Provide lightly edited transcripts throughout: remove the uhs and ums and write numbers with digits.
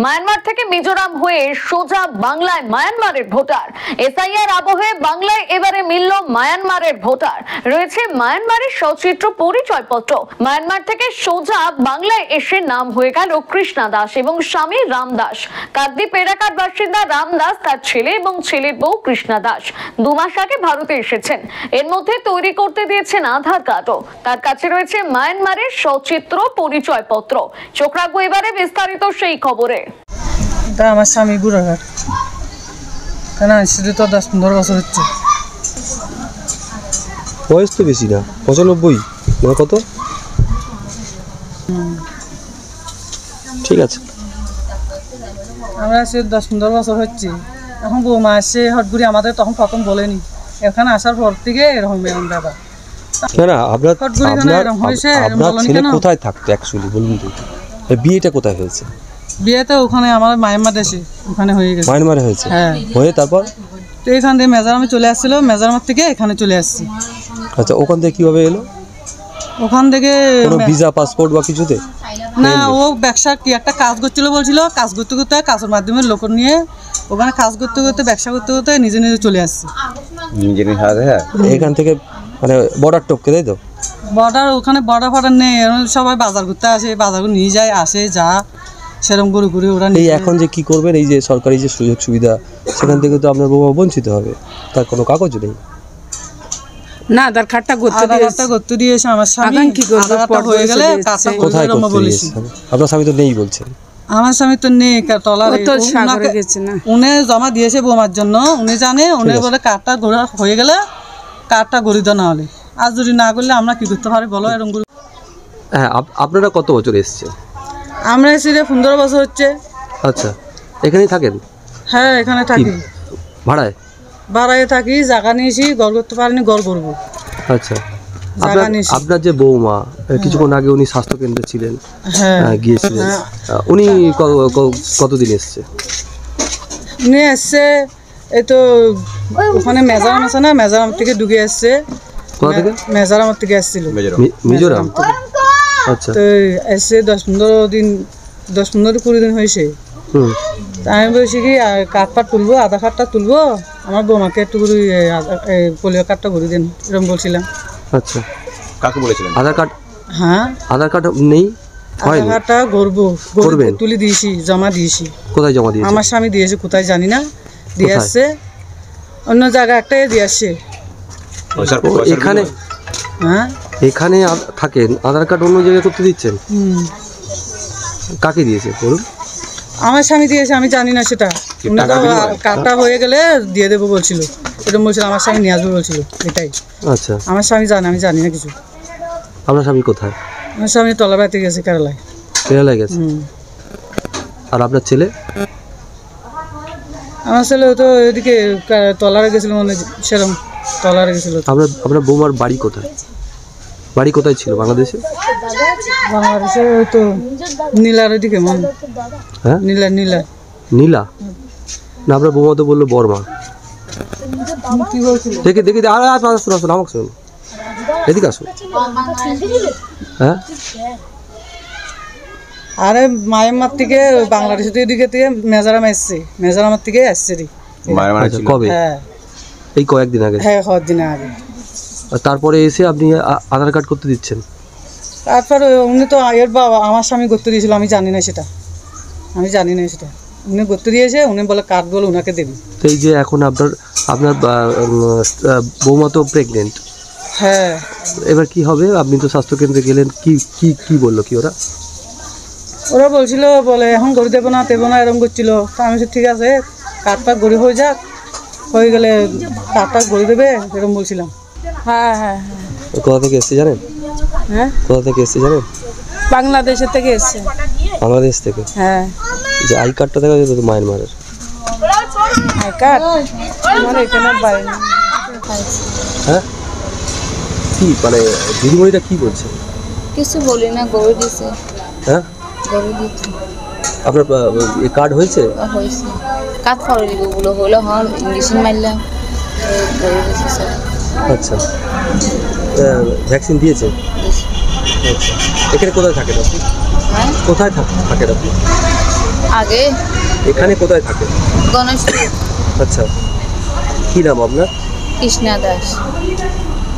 Myanmar থেকে মিজোরাম হয়ে সোজা বাংলায় মায়ানমারের ভোটার। এসআইআর আবহে বাংলায় এবারে মিলল মায়ানমারের ভোটার। রয়েছে মায়ানমারের সচিত্র পরিচয়পত্র। মায়ানমার থেকে সোজা বাংলায় এসে নাম হয়ে গেল কৃষ্ণা দাস এবং স্বামী রাম দাস। কাকদ্বীপ এলাকার বাসিন্দা রাম দাস তার ছেলে এবং ছেলের বউ কৃষ্ণা দাস 2 মাস আগে ভারতে এসেছেন। এর মধ্যে তৈরি করতে দিয়েছেন আধার কার্ডও। তার কাছে রয়েছে মায়ানমারের সচিত্র পরিচয়পত্র। চোখ রাখবো এবারে বিস্তারিত সেই খবরে। আমার স্বামী বুড়াঘাট কেন আসছে তো 10-15 বছর হচ্ছে। বয়স তো বেশি না, 95 না কত? ঠিক আছে, আমরা আসছে 10-15 বছর হচ্ছে। এখন বৌমা আসছে হটগুড়ি, আমাদের তখন প্রথম বলেনি। এখানে আসার পর থেকে এরকম ব্যাপার। না আপনার ছেলে কোথায় থাকতো অ্যাকচুয়ালি বলুন তো? বিয়েটা কোথায় হয়েছে? বিয়েটা ওখানে আমার মায়ানমার দেশে, ওখানে হয়ে গেছে। মায়ানমারে হয়েছে? হ্যাঁ। হয়ে তারপর তো এখান থেকে মেজারামে চলে আসছিল, মেজারাম থেকে এখানে চলে আসছি। আচ্ছা, ওখান থেকে কিভাবে এলো? ওখান থেকে কোনো ভিসা পাসপোর্ট বা কিছুতে না, ও ব্যবসা কি একটা কাজ করছিল বলছিল, কাজ করতে করতে কাজের মাধ্যমে লোক নিয়ে ওখানে কাজ করতে করতে ব্যবসা করতে করতে নিজে নিজে চলে আসছে। এখান থেকে মানে বর্ডার টপকে, তাই তো? বর্ডার ওখানে বর্ডার নেই, সবাই বাজার করতে আসে, বাজার নিয়ে যায়, আসে যা সেরকম করে ঘুরে ওরা। এই এখন যে কি করবেন, এই যে সরকারি যে সুযোগ সুবিধা, সেখান থেকে তো আপনার বৌমা বঞ্চিত হবে। তার কোনো কাগজ নেই না, আধার কার্ডটা করতে দিয়েছে আমার স্বামী। কি করবে হয়ে গেলে কোথায় করতে দিয়েছে? আপনার স্বামী তো নেই বলছেন। আমার স্বামী তো নেই, উনি জমা দিয়েছে বৌমার জন্য, উনি জানে। উনি বলে কার্ডটা ঘোরা হয়ে গেলে কার্ডটা গড়ি দেওয়া না হলে, আর যদি না করলে আমরা কি করতে পারি বলো? এরকম। হ্যাঁ, আপনারা কত বছর এসছে? আমরা এসে 15 বছর হচ্ছে। আচ্ছা, এখানেই থাকেন? হ্যাঁ, এখানে থাকি। ভাড়ায়? ভাড়ায় থাকি, জায়গা নিয়েছি, ঘর করতে পারিনি, ঘর করবো। আচ্ছা, আপনার যে বৌমা কিছুক্ষণ আগে উনি স্বাস্থ্য কেন্দ্রে ছিলেন, গিয়েছিলেন, উনি কতদিন এসছে? উনি এসছে এই তো ওখানে মেজারাম আছে না, মেজারাম থেকে ঢুকে এসছে। মেজারাম থেকে এসছিল, মিজোরাম। আচ্ছা, তো এসছে 10-15-20 দিন হয়েছে। আমি বলছি কি কার্ডটা তুলবো, আধার কার্ডটা তুলবো, আমার বৌমাকে একটু পোলিও কার্ডটা ঘুরে দিন, এরকম বলছিলাম। আচ্ছা, কাকে বলেছিলেন? আধার কার্ড? হ্যাঁ, আধার কার্ড নেই। আধার কার্ডটা গড়বো, তুলে দিয়েছি, জমা দিয়েছি। কোথায় জমা দিয়েছি? আমার স্বামী দিয়েছে, কোথায় জানি না, দিয়ে আসছে অন্য জায়গা একটাই দিয়ে আসছে। এখানে? হ্যাঁ, এখানে থাকেন, আধার কার্ড অন্য জায়গায় করতে দিচ্ছেন? কাকে দিয়েছে বলুন? আমার স্বামী দিয়েছে, আমি জানি না সেটা। উনি তো কার্ডটা হয়ে গেলে দিয়ে দেবো বলছিল, এরকম বলছিল। আমার স্বামী নিয়ে আসবে বলছিল, এটাই। আচ্ছা, আমার স্বামী জানে, আমি জানি না কিছু। আপনার স্বামী কোথায়? আমার স্বামী তলাবাড়িতে গেছে, কেরালায়। কেরালায় গেছে? আর আপনার ছেলে? আমার ছেলে তো এদিকে তলারে গেছিল, মানে সেরকম তলারে গেছিল। আপনার বৌমার বাড়ি কোথায়? বাড়ি কোথায় ছিল বাংলাদেশে? বাংলাদেশে তো নীলার ওইদিকে, মন। হ্যাঁ, নীলা। নীলা না, আপনার বৌমা তো বললো বর্মা। দেখি আসুন, আমাকে শুনুন, এদিকে আসুন। হ্যাঁ, আরে মায়ানমার থেকে বাংলাদেশের এদিকে থেকে মেজারাম এসছে, মেজারামের থেকে আসছে। কবে? হ্যাঁ, এই কয়েকদিন আগে। হ্যাঁ, কয়েকদিন আগে। তারপরে এসে আপনি আধার কার্ড করতে দিচ্ছেন? তারপর উনি তো এর বাবা, আমার স্বামী করতে দিয়েছিল, আমি জানি না সেটা। উনি করতে দিয়েছে, উনি বলে কার্ড বলে ওনাকে দেবে। তো এই যে এখন আপনার বৌমা তো প্রেগনেন্ট। হ্যাঁ, এবার কি হবে? আপনি তো স্বাস্থ্যকেন্দ্রে গেলেন, কি বললো কি ওরা বলছিল বলে এখন গড়ি দেবো না এরকম করছিল। তা আমি ঠিক আছে, কার্ডটা গড়ি হয়ে যাক, হয়ে গেলে কার্ডটা গড়ি দেবে, এরকম বলছিলাম। হ্যাঁ। কোথা থেকে এসছে জানেন? হ্যাঁ, কোথা থেকে এসছে জানেন? বাংলাদেশের থেকে এসছে। বাংলাদেশ থেকে? হ্যাঁ। যে আই কার্ডটা দেখা যেত তো মায়ানমারের। আই কার্ড আমার এখানে বাইরে। হ্যাঁ, কি মানে দিদিমণিটা কি বলছে? কিছু বলি না, গড়ে দিছে। হ্যাঁ, গড়ে দিছে। আপনার এই কার্ড হয়েছে? হয়েছে, কাজ করে দিব বলে হলো, হন ইঞ্জেকশন মারলাম, গড়ে দিছে স্যার। আচ্ছা, ভ্যাকসিন দিয়েছে? আচ্ছা, এখানে কোথায় থাকেন আপনি? হ্যাঁ, কোথায় থাকেন আপনি? আগে এখানে কোথায় থাকে? গণেশপুর। আচ্ছা, কি নাম আপনার? কৃষ্ণা দাস।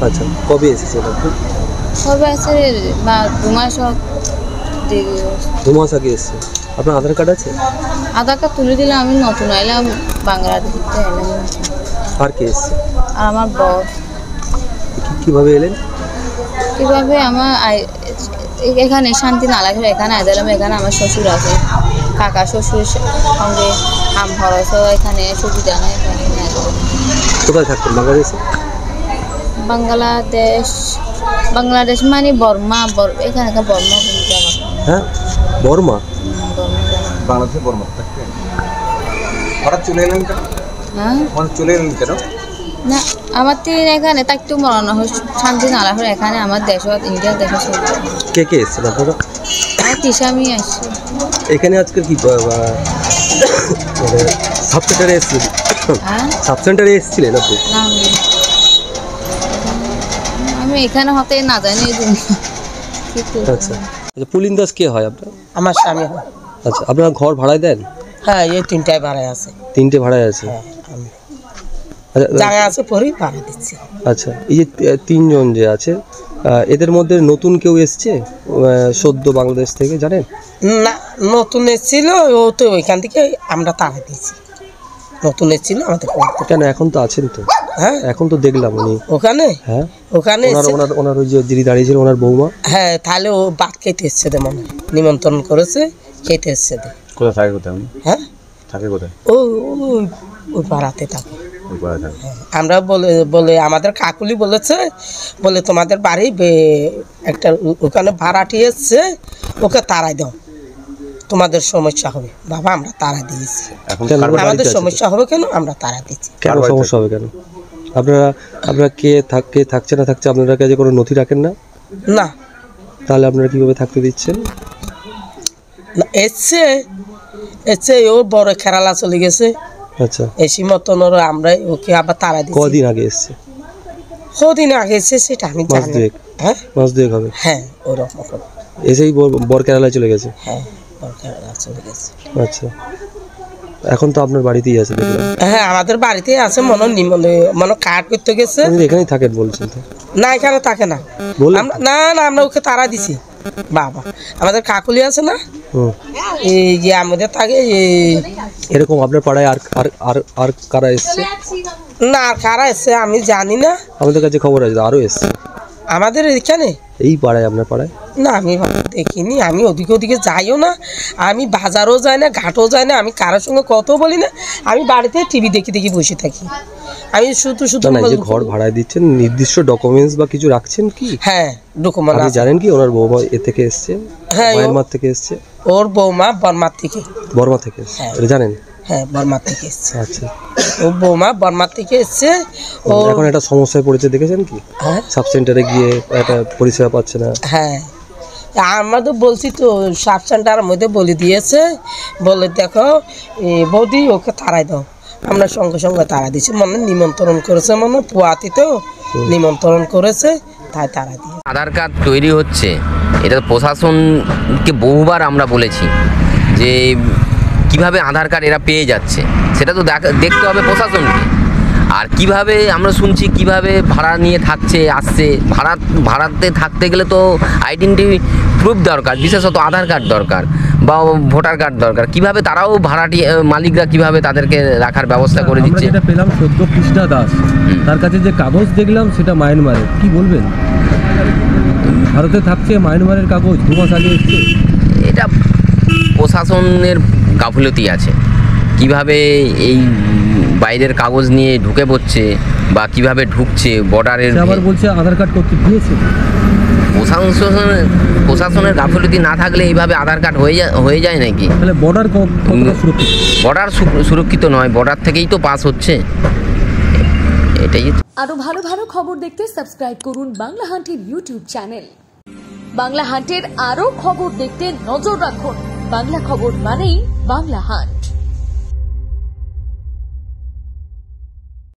আচ্ছা, কবে এসেছেন আপনি? কবে আছে বা 2 মাস হোক, 2 মাস আগে এসছে। আপনার আধার কার্ড আছে? আধার কার্ড তুলে দিলাম, আমি নতুন আইলাম বাংলাদেশ থেকে এলাম। আর কে এসছে? আর আমার বর। কিভাবে এলেন? কিভাবে আমার এখানে শান্তি না লাগে, এখানে আইলাম। এখানে আমার শ্বশুর আছে, কাকা শ্বশুর সঙ্গে আম খরচ, এখানে সুবিধা নেই। কোথায় থাকতেন বাংলাদেশে? বাংলাদেশ মানে বর্মা, এখানে বর্মা। হ্যাঁ, বর্মা। বাংলাদেশে বর্মা থাকতেন। হঠাৎ চলে এলেন কেন? হ্যাঁ, চলে এলেন কেন? না আমার তো এখানে থাকতেও মরানো হয়, শান্তি না লাগে এখানে। আমার দেশ ইন্ডিয়ার দেশে চলছে। কে কে এসছেন আপনারা? আমার তিসামি আসছে এখানে আজকে কি সাব সেন্টারে এসেছিলেন? হ্যাঁ, সাব সেন্টারে এসেছিলেন আপনি? না আমি এখানে হতে না জানি। আচ্ছা, পুলিন দাস কে হয় আপনার? আমার স্বামী হয়। আচ্ছা, আপনারা ঘর ভাড়ায় দেন? হ্যাঁ, এই 3টায় ভাড়ায় আছে। 3টে ভাড়ায় আছে? আচ্ছা, জায়গা আছে পরেই ভাড়া দিচ্ছি। আচ্ছা, এই যে 3 জন যে আছে, এদের মধ্যে নতুন কেউ এসছে সদ্য বাংলাদেশ থেকে, জানেন? না, নতুন এসেছিল, ও তো ওইখান থেকে আমরা তাড়া দিয়েছি। নতুন এসেছিল আমাদের। কেন, এখন তো আছেন তো? হ্যাঁ, এখন তো দেখলাম উনি ওখানে। হ্যাঁ, ওখানে ওনার ওই যে যিনি দাঁড়িয়েছিল ওনার বৌমা। হ্যাঁ, তাহলে ও ভাত খেতে এসছে, মনে নিমন্ত্রণ করেছে, খেতে এসছে। কোথায় থাকে? কোথায় হ্যাঁ, থাকে? কোথায়? ওই পাড়াতে থাকে। আমরা বলে আমাদের কাকুলি বলেছে, বলে তোমাদের বাড়ি একটা ওখানে ভাড়াটি এসছে, ওকে তাড়াই দাও, তোমাদের সমস্যা হবে। বাবা, আমরা তাড়া দিয়েছি। আমাদের সমস্যা হবে কেন? আমরা তাড়া দিচ্ছি। কেন সমস্যা হবে কেন? আপনারা কে থাকছে না থাকছে, আপনারা কাছে কোনো নথি রাখেন না? না। তাহলে আপনারা কিভাবে থাকতে দিচ্ছেন? না, এসছে ওর বড় কেরালা চলে গেছে। আচ্ছা, এসি মতন আমরা ওকে আবার তাড়া দিচ্ছি। কদিন আগে এসছে? কদিন আগে এসছে সেটা আমি জানি। হ্যাঁ, মাস দুয়েক হবে। হ্যাঁ, ওরকম এসেই বর কেরালায় চলে গেছে? হ্যাঁ, বড় কেরালা চলে গেছে। আচ্ছা, এখন তো আপনার বাড়িতেই আছে দেখলাম। হ্যাঁ, আমাদের বাড়িতে আছে, মনে কাট করতে গেছে। এখানেই থাকেন বলছেন তো? না, এখানে থাকে না। না, আমরা ওকে তাড়া দিছি। বাবা, আমাদের কাকুলি আছে না, এই যে আমাদের থাকে। এরকম আপনার পাড়ায় আর কারা এসছে? না, আর কারা এসছে আমি জানি না। আমাদের কাছে খবর আছে আরো এসছে আমাদের এখানে। এই পাড়ায়, আপনার পাড়ায়? না, আমি দেখিনি। আমি ওদিকে যাইও না, আমি বাজারও যাই না, ঘাটও যাই না, আমি কারোর সঙ্গে কথা বলি না। আমি বাড়িতে টিভি দেখি বসে থাকি। আমি শুধু ঘর ভাড়ায় দিচ্ছেন, নির্দিষ্ট ডকুমেন্টস বা কিছু রাখছেন কি? হ্যাঁ, ডকুমেন্ট। আপনি জানেন কি ওনার বৌমা এ থেকে এসছে? হ্যাঁ, মায়ানমার থেকে এসছে। ওর বৌমা বর্মা থেকে। বর্মা থেকে এসছে, এটা জানেন? হ্যাঁ, বর্মা থেকে এসছে। আচ্ছা, ও বৌমা বর্মা থেকে এসছে। ও এখন একটা সমস্যায় পড়েছে, দেখেছেন কি? হ্যাঁ, সাব সেন্টারে গিয়ে একটা পরিষেবা পাচ্ছে না। হ্যাঁ, আমরা তো বলছি তো, সাব সেন্টারের মধ্যে বলে দিয়েছে, বলে দেখো বৌদি ওকে তাড়াই দাও। আমরা সঙ্গে তাড়া দিচ্ছি। নিমন্ত্রণ করেছে, পোয়াতিতেও নিমন্ত্রণ করেছে, তাই তাড়া দিয়ে। আধার কার্ড তৈরি হচ্ছে, এটা প্রশাসনকে বহুবার আমরা বলেছি যে কিভাবে আধার কার্ড এরা পেয়ে যাচ্ছে, সেটা তো দেখতে হবে প্রশাসনকে। আর কিভাবে আমরা শুনছি কিভাবে ভাড়া নিয়ে থাকছে, আসছে। ভাড়াতে থাকতে গেলে তো আইডেন্টি প্রুফ দরকার, বিশেষত আধার কার্ড দরকার বা ভোটার কার্ড দরকার। কিভাবে তারাও ভাড়াটি মালিকরা কিভাবে তাদেরকে রাখার ব্যবস্থা করে দিচ্ছে? যেটা পেলাম সদ্য কৃষ্ণা দাস, তার কাছে যে কাগজ দেখলাম সেটা মায়ানমারের। কি বলবেন? ভারতে থাকছে, মায়ানমারের কাগজ 2 মাস আগে এসছে। এটা প্রশাসনের গাফিলতি আছে। কিভাবে এই বাইরের কাগজ নিয়ে ঢুকে পড়ছে বা কিভাবে ঢুকছে বর্ডারের। আবার বলছে আধার কার্ড করতে দিয়েছে। প্রশাসনের গাফিলতি না থাকলে এইভাবে আধার কার্ড হয়ে যায় নাকি? তাহলে বর্ডার সুরক্ষিত? বর্ডার সুরক্ষিত নয়, বর্ডার থেকেই তো পাস হচ্ছে। এটাই। আরো ভালো খবর দেখতে সাবস্ক্রাইব করুন বাংলা হান্টের ইউটিউব চ্যানেল। বাংলা হান্টের আরো খবর দেখতে নজর রাখুন। বাংলা খবর মানেই বাংলা হান্ট।